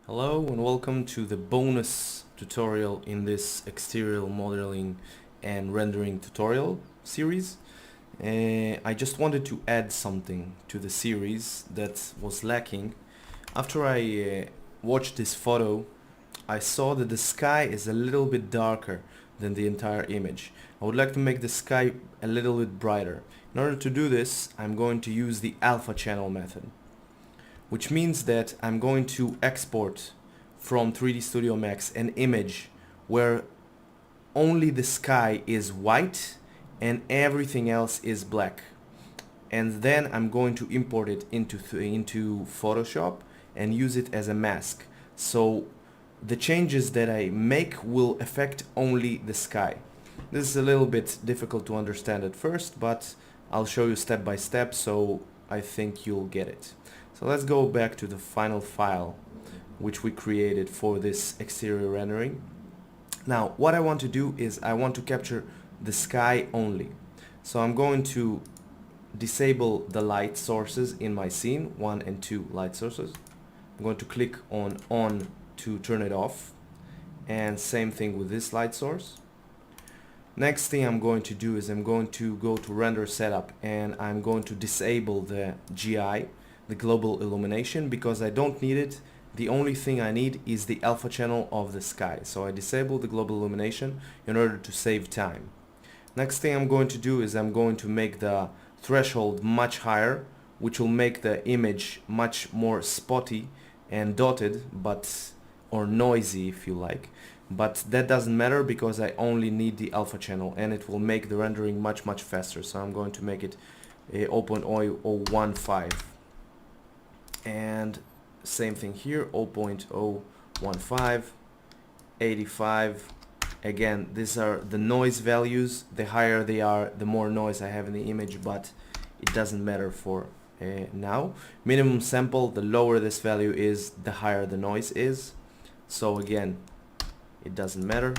Hello and welcome to the bonus tutorial in this exterior modeling and rendering tutorial series. I just wanted to add something to the series that was lacking. After I watched this photo, I saw that the sky is a little bit darker than the entire image. I would like to make the sky a little bit brighter. In order to do this, I'm going to use the alpha channel method, which means that I'm going to export from 3D Studio Max an image where only the sky is white and everything else is black. And then I'm going to import it into Photoshop and use it as a mask. So the changes that I make will affect only the sky. This is a little bit difficult to understand at first, but I'll show you step by step, so I think you'll get it. So let's go back to the final file which we created for this exterior rendering. Now what I want to do is I want to capture the sky only. So I'm going to disable the light sources in my scene, 1 and 2 light sources. I'm going to click on to turn it off, and same thing with this light source. Next thing I'm going to do is I'm going to go to render setup and I'm going to disable the GI, the global illumination, because I don't need it. The only thing I need is the alpha channel of the sky. So I disable the global illumination in order to save time. Next thing I'm going to do is I'm going to make the threshold much higher, which will make the image much more spotty and dotted, or noisy if you like. But that doesn't matter because I only need the alpha channel, and it will make the rendering much faster. So I'm going to make it 0.015, and same thing here, 0.015, 85. Again, these are the noise values. The higher they are, the more noise I have in the image, but it doesn't matter for now. Minimum sample, the lower this value is, the higher the noise is. So again, it doesn't matter.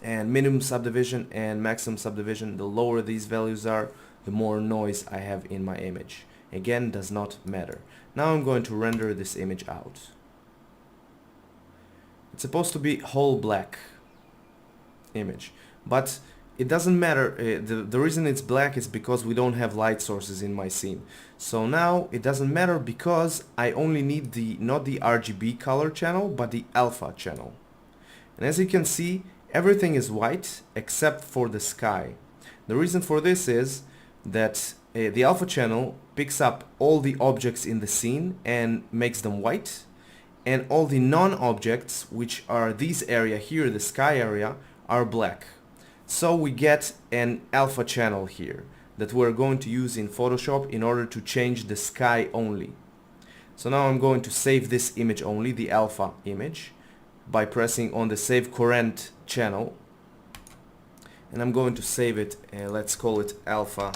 And minimum subdivision and maximum subdivision, the lower these values are, the more noise I have in my image. Again, does not matter. Now I'm going to render this image out. It's supposed to be whole black image, but it doesn't matter. The reason it's black is because we don't have light sources in my scene. So now it doesn't matter because I only need not the RGB color channel, but the alpha channel. And as you can see, everything is white except for the sky. The reason for this is that the alpha channel picks up all the objects in the scene and makes them white, and all the non-objects, which are this area here, the sky area, are black. So we get an alpha channel here that we're going to use in Photoshop in order to change the sky only. So now I'm going to save this image only, the alpha image, by pressing on the save current channel, and I'm going to save it, let's call it alpha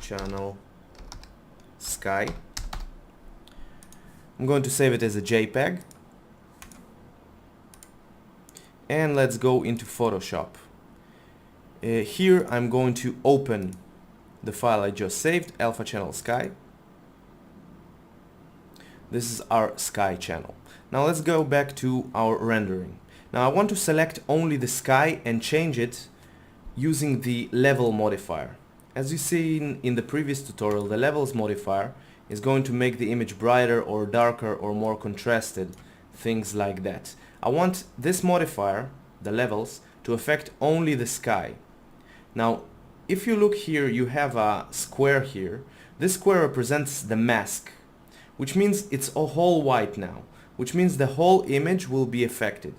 channel sky. I'm going to save it as a JPEG, and let's go into Photoshop. Here I'm going to open the file I just saved, alpha channel sky. This is our sky channel. Now let's go back to our rendering. Now I want to select only the sky and change it using the level modifier. As you see in the previous tutorial, the levels modifier is going to make the image brighter or darker or more contrasted, things like that. I want this modifier, the levels, to affect only the sky. Now if you look here, you have a square here. This square represents the mask, which means it's a whole white now, which means the whole image will be affected.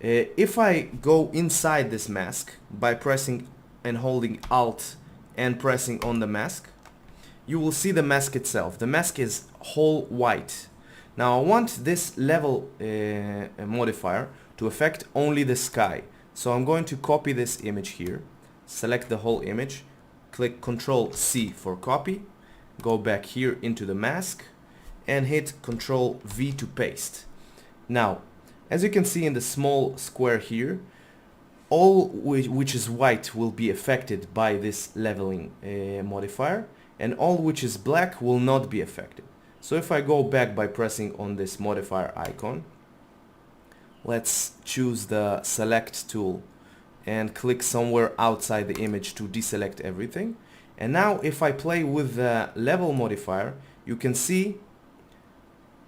If I go inside this mask by pressing and holding Alt and pressing on the mask, you will see the mask itself. The mask is whole white. Now I want this level modifier to affect only the sky. So I'm going to copy this image here, select the whole image, click Ctrl C for copy, go back here into the mask and hit Ctrl V to paste. Now as you can see in the small square here, all which is white will be affected by this leveling modifier, and all which is black will not be affected. So if I go back by pressing on this modifier icon, let's choose the select tool and click somewhere outside the image to deselect everything. And now if I play with the level modifier, you can see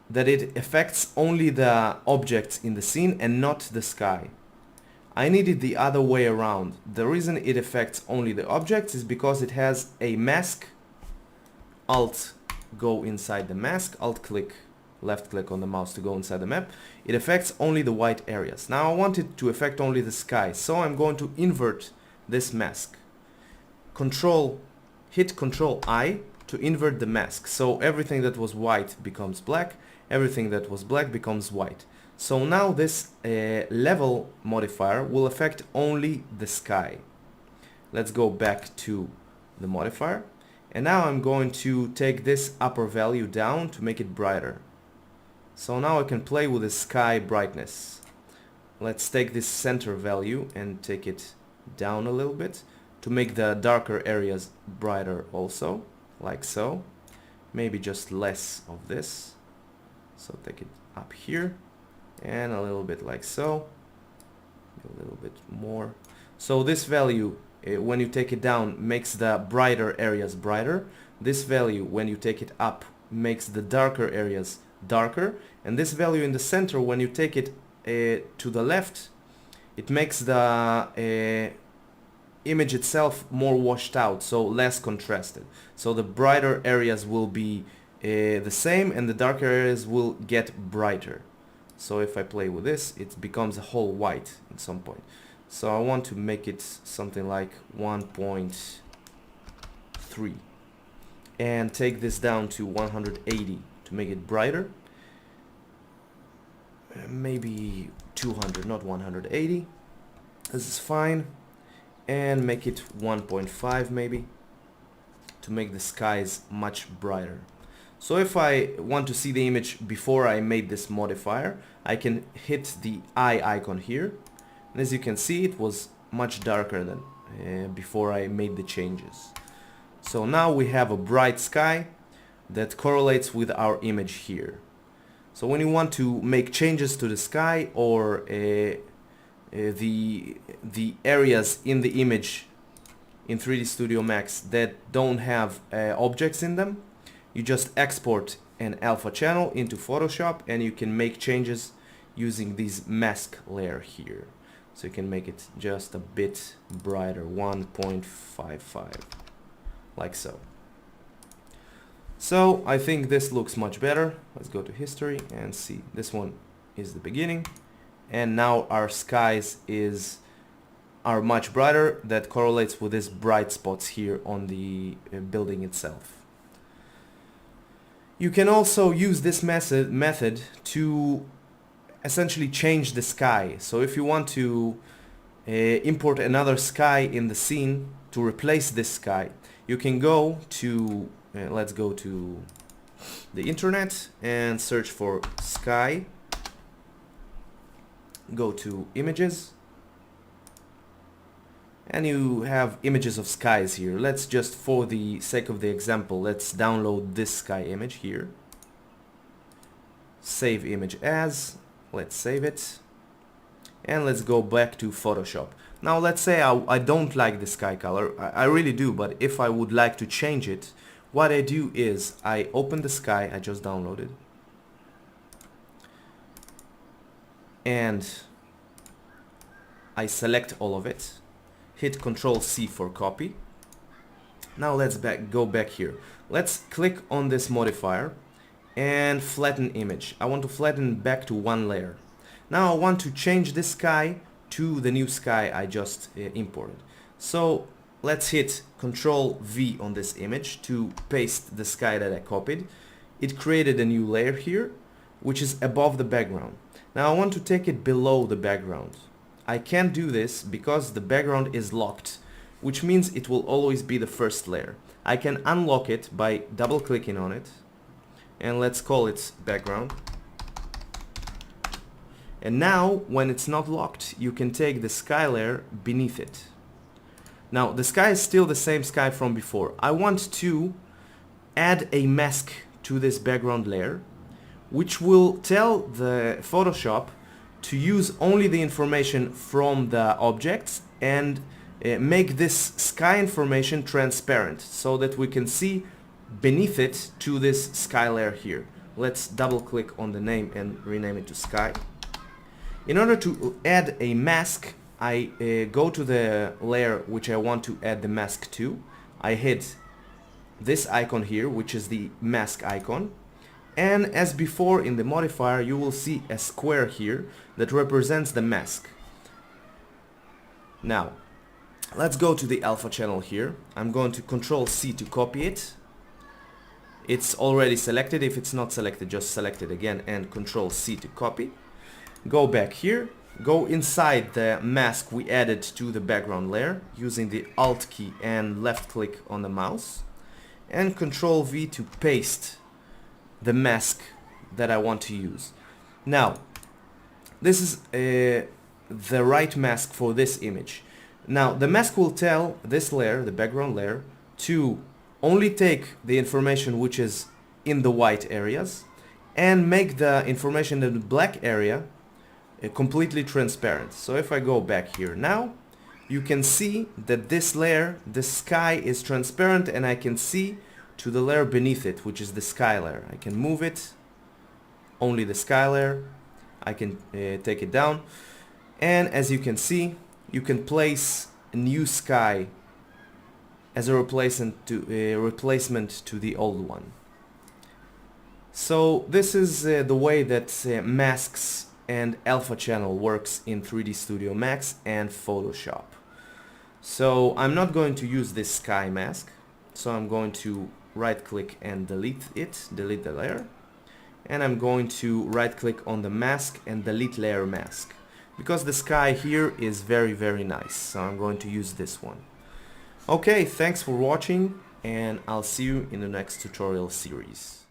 that it affects only the objects in the scene and not the sky. I need it the other way around. The reason it affects only the objects is because it has a mask. Alt go inside the mask, alt click, left click on the mouse to go inside the map. It affects only the white areas. Now I want it to affect only the sky, so I'm going to invert this mask. Hit Control I to invert the mask. So everything that was white becomes black, everything that was black becomes white. So now this level modifier will affect only the sky. Let's go back to the modifier. And now I'm going to take this upper value down to make it brighter. So now I can play with the sky brightness. Let's take this center value and take it down a little bit to make the darker areas brighter also, like so. Maybe just less of this. So take it up here and a little bit like so. A little bit more. So this value, when you take it down, makes the brighter areas brighter. This value, when you take it up, makes the darker areas darker. And this value in the center, when you take it to the left, it makes the image itself more washed out, so less contrasted. So the brighter areas will be the same and the darker areas will get brighter. So if I play with this, it becomes a whole white at some point. So I want to make it something like 1.3 and take this down to 180 to make it brighter. Maybe 200, not 180. This is fine. And make it 1.5 maybe to make the skies much brighter. So if I want to see the image before I made this modifier, I can hit the eye icon here. And as you can see, it was much darker than before I made the changes. So now we have a bright sky that correlates with our image here. So when you want to make changes to the sky or the areas in the image in 3D Studio Max that don't have objects in them, you just export an alpha channel into Photoshop and you can make changes using this mask layer here. So you can make it just a bit brighter, 1.55, like so. So I think this looks much better. Let's go to history and see. This one is the beginning. And now our skies are much brighter. That correlates with these bright spots here on the building itself. You can also use this method to essentially change the sky. So if you want to import another sky in the scene to replace this sky, you can go to let's go to the internet and search for sky. Go to images and you have images of skies here. Let's just, for the sake of the example, let's download this sky image here. Save image as. Let's save it and let's go back to Photoshop. Now let's say I don't like the sky color. I really do, but if I would like to change it, what I do is I open the sky I just downloaded and I select all of it, hit Ctrl C for copy. Now let's go back here. Let's click on this modifier and flatten image. I want to flatten back to one layer. Now I want to change this sky to the new sky I just imported. So let's hit Ctrl V on this image to paste the sky that I copied. It created a new layer here, which is above the background. Now I want to take it below the background. I can't do this because the background is locked, which means it will always be the first layer. I can unlock it by double clicking on it, and let's call it background. And now when it's not locked, you can take the sky layer beneath it. Now the sky is still the same sky from before. I want to add a mask to this background layer, which will tell the Photoshop to use only the information from the objects and make this sky information transparent so that we can see beneath it to this sky layer here. Let's double click on the name and rename it to sky. In order to add a mask, I go to the layer which I want to add the mask to. I hit this icon here, which is the mask icon. And as before in the modifier, you will see a square here that represents the mask. Now, let's go to the alpha channel here. I'm going to Control C to copy it. It's already selected. If it's not selected, just select it again and Control C to copy. Go back here. Go inside the mask we added to the background layer using the Alt key and left click on the mouse. And Control V to paste the mask that I want to use. Now, this is the right mask for this image. Now, the mask will tell this layer, the background layer, to only take the information which is in the white areas and make the information in the black area completely transparent. So if I go back here now, you can see that this layer, the sky, is transparent, and I can see to the layer beneath it, which is the sky layer. I can move it, only the sky layer. I can take it down, and as you can see, you can place a new sky as a replacement to the old one. So this is the way that masks and alpha channel works in 3D Studio Max and Photoshop. So I'm not going to use this sky mask, so I'm going to right click and delete it, delete the layer, and I'm going to right click on the mask and delete layer mask, because the sky here is very nice, so I'm going to use this one. Okay, thanks for watching, and I'll see you in the next tutorial series.